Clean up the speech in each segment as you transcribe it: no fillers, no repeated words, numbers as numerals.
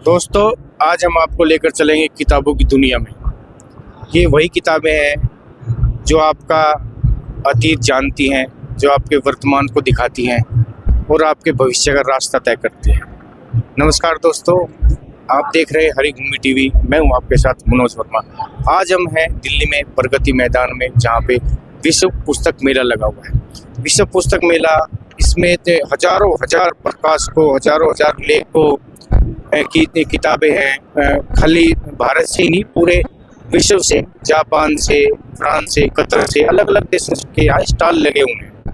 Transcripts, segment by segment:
दोस्तों, आज हम आपको लेकर चलेंगे किताबों की दुनिया में। ये वही किताबें हैं जो आपका अतीत जानती हैं, जो आपके वर्तमान को दिखाती हैं और आपके भविष्य का रास्ता तय करती हैं। नमस्कार दोस्तों, आप देख रहे हैं हरी भूमि टीवी। मैं हूं आपके साथ मनोज वर्मा। आज हम हैं दिल्ली में प्रगति मैदान में, जहां पे विश्व पुस्तक मेला लगा हुआ है। विश्व पुस्तक मेला, इसमें हजारों हजार प्रकाशकों, हजारों हजार लेखकों की किताबें हैं। खाली भारत से ही नहीं, पूरे विश्व से, जापान से, फ्रांस से, कतर से, अलग अलग देशों के यहाँ स्टॉल लगे हुए हैं।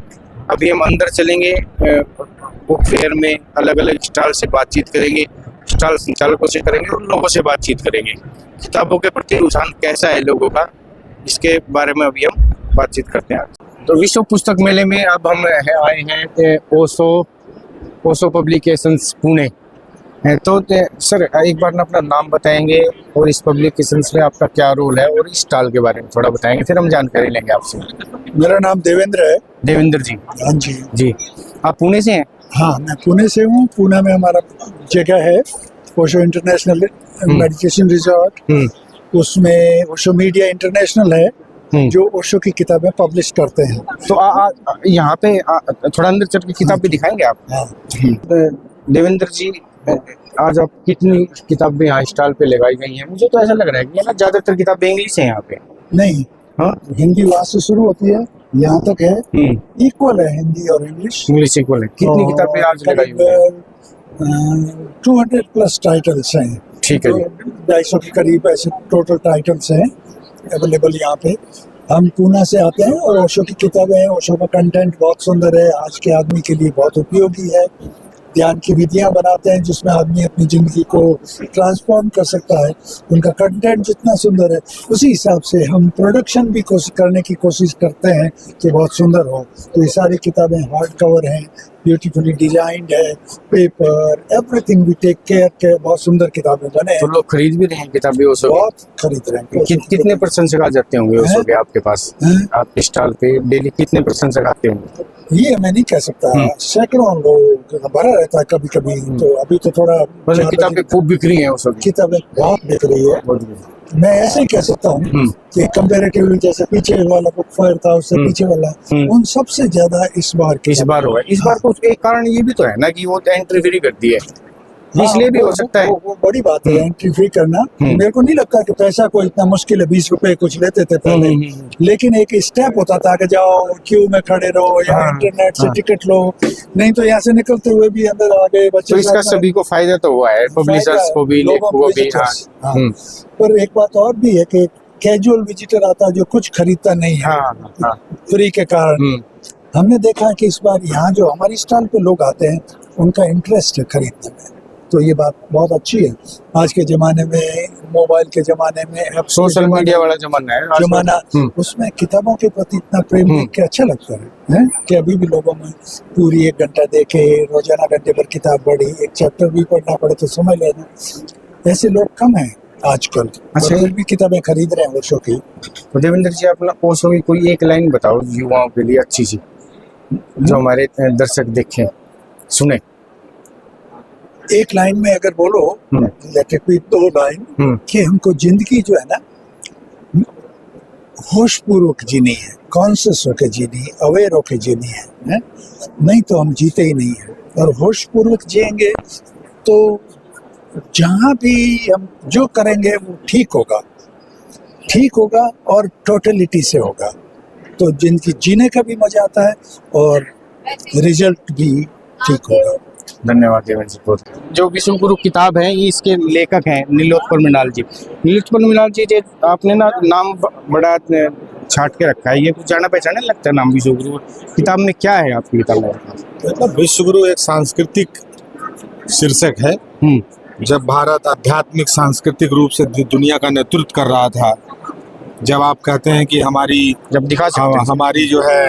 अभी हम अंदर चलेंगे, बुक फेयर में अलग अलग स्टॉल से बातचीत करेंगे, स्टॉल संचालकों से करेंगे और लोगों से बातचीत करेंगे। किताबों के प्रति रुझान कैसा है लोगों का, इसके बारे में अभी हम बातचीत करते हैं। तो विश्व पुस्तक मेले में अब हम आए हैं ओशो पब्लिकेशंस पुणे। तो सर, एक बार अपना नाम बताएंगे और इस पब्लिकेशंस में आपका क्या रोल है, और इस स्टॉल के बारे में थोड़ा बताएंगे, फिर हम जानकारी लेंगे आपसे। मेरा नाम देवेंद्र है। देवेंद्र जी? हाँ जी। जी, आप पुणे से हैं? हाँ, मैं पुणे से हूँ। पुणे में हमारा जगह है ओशो इंटरनेशनल मेडिटेशन रिजॉर्ट। उसमें ओशो मीडिया इंटरनेशनल है जो ओशो की किताबें पब्लिश करते हैं। तो यहाँ पे थोड़ा अंदर चल के किताब भी दिखाएंगे आप? हाँ। देवेंद्र जी, आज आप कितनी किताबें यहाँ स्टॉल पे लगाई गई हैं? मुझे तो ऐसा लग रहा है कि ना ज्यादातर किताबें इंग्लिश है यहाँ पे। नहीं, हाँ, हिंदी वहाँ से शुरू होती है, यहाँ तक है। इक्वल है हिंदी और इंग्लिश इक्वल है। कितनी किताबें आज लगाई हुई हैं? 200 प्लस टाइटल्स हैं। ठीक है जी। 250 के करीब ऐसे टोटल टाइटल्स हैं अवेलेबल यहाँ पे। हम पुणे से आते हैं और ओशो की किताबें हैं। ओशो का कंटेंट बहुत सुंदर है, आज के आदमी के लिए बहुत उपयोगी है। ध्यान की विधियां बनाते हैं जिसमें आदमी अपनी जिंदगी को ट्रांसफॉर्म कर सकता है। उनका कंटेंट जितना सुंदर है, उसी हिसाब से हम प्रोडक्शन भी करने की कोशिश करते हैं कि बहुत सुंदर हो। तो ये सारी किताबें हार्ड कवर हैं, ब्यूटीफुली डिजाइंड है, paper, everything we take care के। बहुत सुंदर किताबें बने। तो लोग खरीद भी रहे हैं किताबें ओशो? बहुत खरीद रहे हैं। कितने प्रशंसक आ जाते होंगे ओशो के आपके पास? आपके स्टॉल पे डेली कितने प्रशंसक आते होंगे? ये मैं नहीं कह सकता, सैकड़ों लोग भरा रहता है कभी कभी। तो अभी तो थोड़ा किताबें खूब बिक रही हैं ओशो की? किताबें बहुत बिक रही है। मैं ऐसे ही कह सकता हूँ कि कंपैरेटिवली जैसे पीछे वाला बुक फेयर था, उससे पीछे वाला, उन सबसे ज्यादा इस बार हुआ। इस बार कुछ एक कारण ये भी तो है ना कि वो एंट्री फ्री कर दी है, इसलिए भी हो सकता है। वो बड़ी बात है एंट्री फ्री करना। मेरे को नहीं लगता कि पैसा कोई इतना मुश्किल है। 20 रुपए कुछ लेते थे पहले, लेकिन एक स्टेप होता था कि जाओ क्यू में खड़े रहो या इंटरनेट से टिकट लो, नहीं तो यहाँ से निकलते हुए भी अंदर आ गए बच्चे। तो इसका सभी को फायदा तो हुआ है, पब्लिशर्स को भी, लेखकों को भी। पर एक बात और भी है कि कैजुअल विजिटर आता है जो कुछ खरीदता नहीं है फ्री के कारण। हमने देखा है कि इस बार यहाँ जो हमारी स्टॉल पे लोग आते हैं, उनका इंटरेस्ट है खरीदने में। तो ये बात बहुत अच्छी है। आज के जमाने में, मोबाइल के जमाने में, सोशल मीडिया वाला जमाना, उसमें किताबों के प्रति इतना प्रेम देख के अच्छा लगता है कि अभी भी लोगों में पूरी 1 घंटा देखे, रोजाना घंटे पर किताब पढ़ी, एक चैप्टर भी पढ़ना पड़े तो समझ लेना, ऐसे लोग कम हैं आजकल। अच्छा, भी किताबें खरीद रहे हैं ओशो की। तो देवेंद्र जी, अपना ओशो की कोई एक लाइन बताओ युवाओं के लिए अच्छी सी, जो हमारे दर्शक देखें सुने। एक लाइन में अगर बोलो, लेट इट बी 2 लाइन, कि हमको जिंदगी जो है ना होशपूर्वक जीनी है, कॉन्शियस होकर जीनी है, अवेयर होकर जीनी है, नहीं तो हम जीते ही नहीं है। और होशपूर्वक जिएंगे तो जहाँ भी हम जो करेंगे वो ठीक होगा और टोटलिटी से होगा। तो जिंदगी जीने का भी मजा आता है और रिजल्ट भी ठीक होगा। धन्यवाद देवेंद्र जी। बहुत जो विश्व गुरु किताब है, ये इसके लेखक हैं नीलोत्पल मृणाल जी। नीलोत्पल मृणाल जी, आपने ना नाम बड़ा छाट के रखा है, ये कुछ जाना पहचाना लगता है नाम विश्व गुरु। किताब में क्या है आपकी किताब में? मतलब विश्व गुरु एक सांस्कृतिक शीर्षक है। जब भारत आध्यात्मिक सांस्कृतिक रूप से दुनिया का नेतृत्व कर रहा था, जब आप कहते हैं कि हमारी हमारी जो है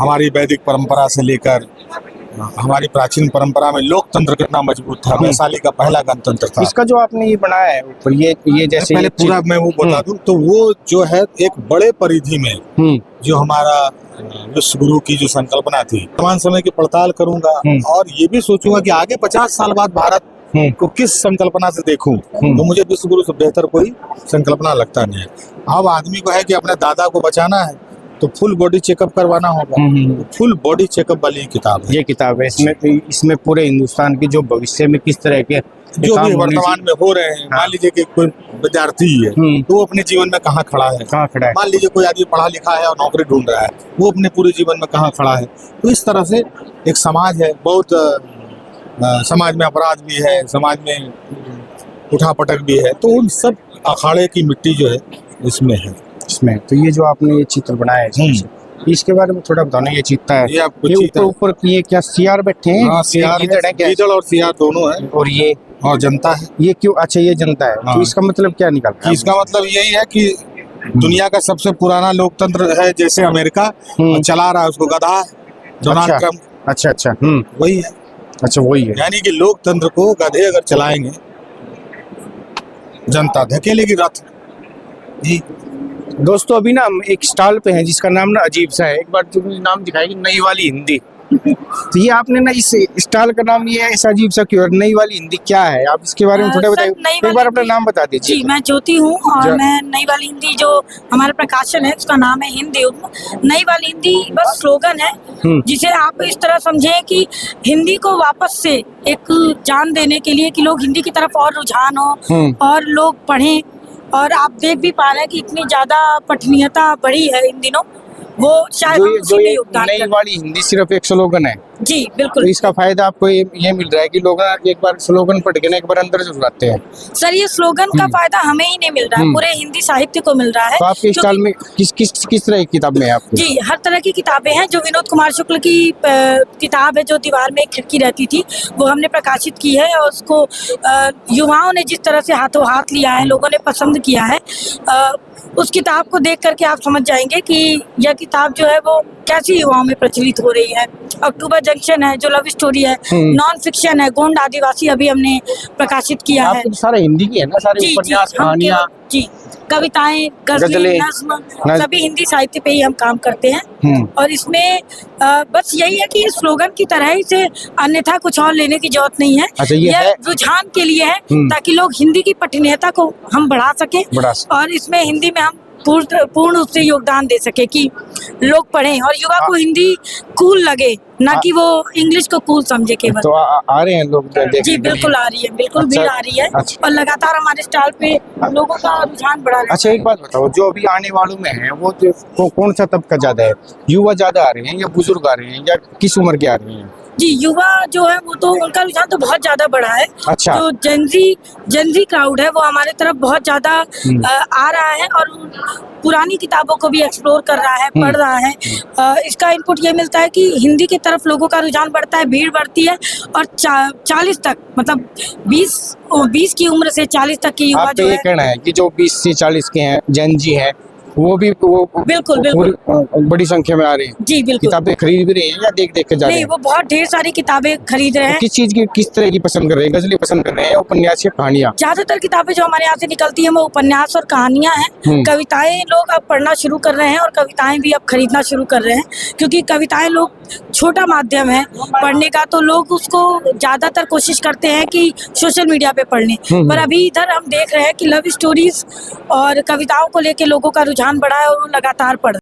हमारी वैदिक परंपरा से लेकर हमारी प्राचीन परंपरा में लोकतंत्र कितना मजबूत था, वैशाली का पहला गणतंत्र था। इसका जो आपने ये बनाया है ऊपर, ये जैसे पहले पूरा मैं वो बता दूं तो वो जो है एक बड़े परिधि में जो हमारा विश्व गुरु की जो संकल्पना थी, वर्तमान समय की पड़ताल करूंगा और ये भी सोचूंगा कि आगे 50 साल बाद भारत को किस संकल्पना से देखूं, तो मुझे विश्वगुरु से बेहतर कोई संकल्पना लगता नहीं है। अब आदमी को है कि अपने दादा को बचाना है तो फुल बॉडी चेकअप करवाना होगा, फुल बॉडी चेकअप वाली किताब है। ये किताब है, इसमें पूरे हिंदुस्तान की जो भविष्य में किस तरह के जो भी वर्तमान में हो रहे हैं, मान लीजिए कि कोई विद्यार्थी है तो वो अपने जीवन में कहाँ खड़ा है, मान लीजिए कोई आदमी पढ़ा लिखा है और नौकरी ढूंढ रहा है, वो अपने पूरे जीवन में कहाँ खड़ा है। तो इस तरह से एक समाज है, बहुत समाज में अपराध भी है, समाज में उठापटक भी है, तो उन सब अखाड़े की मिट्टी जो है इसमें तो ये जो आपने ये चित्र बनाया है, इसके बारे में थोड़ा बताना। ये चित्ता है, ये ऊपर ये क्या सियार बैठे हैं? हाँ, गीदड़ और सियार दोनों है, और ये और जनता है। ये क्यों? अच्छा, ये जनता है। हाँ। तो इसका मतलब क्या निकलता है? इसका मतलब यही है कि दुनिया का सबसे पुराना लोकतंत्र है जैसे अमेरिका, और चला रहा है उसको गधा डोनाल्ड ट्रम्प। अच्छा वही है। अच्छा, वही है। यानी कि लोकतंत्र को गधे अगर चलाएंगे, जनता धकेलेगी रथ जी। दोस्तों, अभी ना हम एक स्टॉल पे हैं जिसका नाम ना अजीब सा है। एक बार जो नाम दिखाएगी, नई वाली हिंदी। तो ये आपने ना इस स्टॉल का नाम ये ऐसा अजीब सा क्यों? नई वाली हिंदी क्या है? आप इसके बारे में थोड़ा बताइए। एक बार अपना नाम बता दीजिए। जी, मैं ज्योति हूँ और मैं नई वाली हिंदी जो हमारा प्रकाशन है उसका नाम है हिंद युग। नई वाली हिंदी बस स्लोगन है, जिसे आप इस तरह समझें कि हिंदी को वापस से एक जान देने के लिए कि लोग हिंदी की तरफ और रुझान हो और लोग पढ़ें। और आप देख भी पा रहे हैं कि इतनी ज्यादा पठनीयता बढ़ी है इन दिनों, वो शायद जो ये नई वाली हिंदी सिर्फ एक स्लोगन है। जी बिल्कुल। तो इसका फायदा आपको ये मिल रहा है कि लोग एक बार स्लोगन पढ़ के ना एक बार अंदर जरूर आते हैं। सर, ये स्लोगन का फायदा हमें ही नहीं मिल रहा है, पूरे हिंदी साहित्य को मिल रहा है। तो आपके स्टॉल में किस तरह की किताबें हैं आपकी? जी, हर तरह की किताबें हैं। जो विनोद कुमार शुक्ल की किताब है जो दीवार में एक खिड़की रहती थी, वो हमने प्रकाशित की है और उसको युवाओं ने जिस तरह से हाथों हाथ लिया है, लोगों ने पसंद किया है। उस किताब को देख करके आप समझ जाएंगे कि यह किताब जो है वो कैसी युवाओं में प्रचलित हो रही है। अक्टूबर जंक्शन है जो लव स्टोरी है, नॉन फिक्शन है, गोंड आदिवासी अभी हमने प्रकाशित किया है। तो सारे हिंदी की है ना, सारे उपन्यास, कहानियां, जी, कविताएं, गजलें, नज्म, सभी हिंदी साहित्य पे ही हम काम करते हैं। और इसमें बस यही है कि स्लोगन की तरह ही से अन्यथा कुछ और लेने की जरूरत नहीं है। अच्छा, यह रुझान के लिए है ताकि लोग हिंदी की पठनीयता को हम बढ़ा सकें और इसमें हिंदी में हम पूर्ण रूप से योगदान दे सके कि लोग पढ़ें और युवा को हिंदी कूल लगे, ना कि वो इंग्लिश को कूल समझे केवल। तो आ रहे हैं लोग देखने? जी बिल्कुल आ रही है, बिल्कुल भीड़ आ रही है। और लगातार हमारे स्टॉल पे लोगों का रुझान बढ़ा रहा है। अच्छा, एक बात बताओ, जो अभी आने वालों में है वो कौन सा तबका ज्यादा है? युवा ज्यादा आ रहे हैं या बुजुर्ग आ रहे हैं या किस उम्र के आ रहे हैं? जी, युवा जो है वो तो उनका रुझान तो बहुत ज्यादा बढ़ा है। अच्छा। जो जेनजी क्राउड है वो हमारे तरफ बहुत ज्यादा आ रहा है और पुरानी किताबों को भी एक्सप्लोर कर रहा है, पढ़ रहा है। इसका इनपुट ये मिलता है कि हिंदी की तरफ लोगों का रुझान बढ़ता है, भीड़ बढ़ती है और 40 तक, मतलब 20 की उम्र से 40 तक की युवा जो ये कहना है कि जो 20 से 40 के हैं, जेनजी है, वो बिल्कुल बड़ी संख्या में आ रहे हैं। जी बिल्कुल। किताबें खरीद भी रहे हैं या देख के जा रहे हैं? नहीं, वो बहुत ढेर सारी किताबें खरीद रहे हैं। किस चीज की, किस तरह की पसंद कर रहे हैं? गजलें पसंद कर रहे हैं या उपन्यास या कहानियां? ज्यादातर किताबें जो हमारे यहाँ से निकलती हैं वो उपन्यास और कहानियां हैं। कविताएं लोग अब पढ़ना शुरू कर रहे हैं और कविताएं भी अब खरीदना शुरू कर रहे हैं, क्योंकि कविताएं लोग छोटा माध्यम है पढ़ने का, तो लोग उसको ज्यादातर कोशिश करते हैं कि सोशल मीडिया पे पढ़ लें। पर अभी इधर हम देख रहे हैं कि लव स्टोरीज और कविताओं को लेके लोगों का रुझान बढ़ा है और वो लगातार पढ़